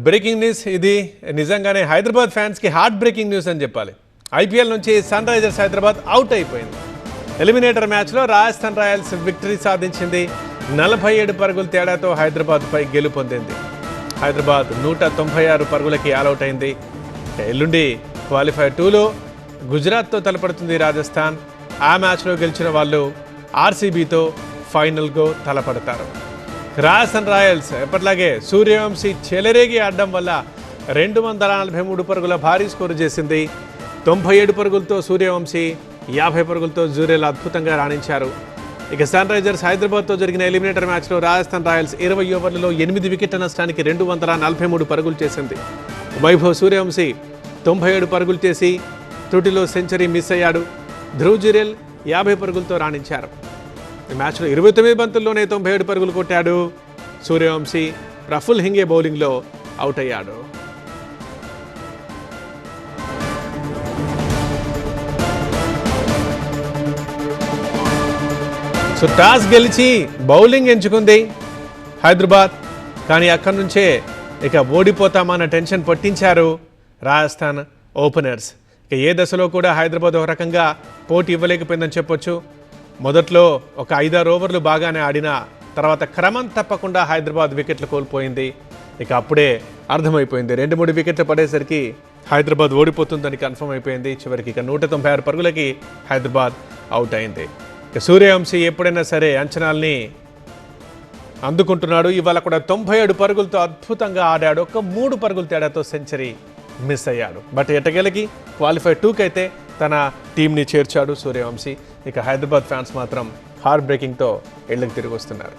Breaking news ఇది నిజంగానే హైదరాబాద్ ఫ్యాన్స్కి హార్ట్ బ్రేకింగ్ న్యూస్ అని చెప్పాలి. ఐపీఎల్ నుంచి సన్ రైజర్స్ హైదరాబాద్ అవుట్ అయిపోయింది. ఎలిమినేటర్ మ్యాచ్లో రాజస్థాన్ రాయల్స్ విక్టరీ సాధించింది. 47 పరుగుల తేడాతో హైదరాబాద్పై గెలుపొందింది. హైదరాబాద్ 196 పరుగులకి ఆల్అవుట్ అయింది. ఎల్లుండి క్వాలిఫైర్ 2లో గుజరాత్తో తలపడుతుంది రాజస్థాన్. ఆ మ్యాచ్లో గెలిచిన వాళ్ళు ఆర్సీబీతో ఫైనల్గా తలపడతారు. రాజస్థాన్ రాయల్స్ ఎప్పట్లాగే సూర్యవంశీ చెలరేగి ఆడడం వల్ల 243 పరుగుల భారీ స్కోరు చేసింది. 97 పరుగులతో సూర్యవంశీ, 50 పరుగులతో జూరేల్ అద్భుతంగా రాణించారు. ఇక సన్ రైజర్స్ హైదరాబాద్తో జరిగిన ఎలిమినేటర్ మ్యాచ్లో రాజస్థాన్ రాయల్స్ 20 ఓవర్లలో 8 వికెట్ల నష్టానికి 243 పరుగులు చేసింది. వైభవ్ సూర్యవంశీ 97 పరుగులు చేసి త్రుటిలో సెంచరీ మిస్ అయ్యాడు. ధ్రువ్ జురేల్ 50 పరుగులతో రాణించారు. ఈ మ్యాచ్లో 29 బంతుల్లోనే 97 పరుగులు కొట్టాడు సూర్యవంశీ. ప్రఫుల్ హింగే బౌలింగ్లో అవుట్ అయ్యాడు. సో టాస్ గెలిచి బౌలింగ్ ఎంచుకుంది హైదరాబాద్. కానీ అక్కడి నుంచే ఇక ఓడిపోతామన్న టెన్షన్ పట్టించారు రాజస్థాన్ ఓపెనర్స్. ఇక ఏ దశలో కూడా హైదరాబాద్ ఒక రకంగా పోటీ ఇవ్వలేకపోయిందని చెప్పొచ్చు. మొదట్లో ఒక 5-6 ఓవర్లు బాగానే ఆడిన తర్వాత క్రమం తప్పకుండా హైదరాబాద్ వికెట్లు కోల్పోయింది. ఇక అప్పుడే అర్థమైపోయింది, 2-3 వికెట్లు పడేసరికి హైదరాబాద్ ఓడిపోతుందని కన్ఫర్మ్ అయిపోయింది. చివరికి ఇక 196 పరుగులకి హైదరాబాద్ అవుట్ అయింది. ఇక సూర్యవంశీ ఎప్పుడైనా సరే అంచనాల్ని అందుకుంటున్నాడు. ఇవాళ కూడా 97 పరుగులతో అద్భుతంగా ఆడాడు. ఒక 3 పరుగుల తేడాతో సెంచరీ మిస్ అయ్యాడు. బట్ ఎటగెలకి క్వాలిఫైర్ 2కి అయితే తన టీంని చేర్చాడు సూర్యవంశీ. ఇక హైదరాబాద్ ఫ్యాన్స్ మాత్రం హార్ట్ బ్రేకింగ్తో ఇళ్ళకి తిరిగి వస్తున్నారు.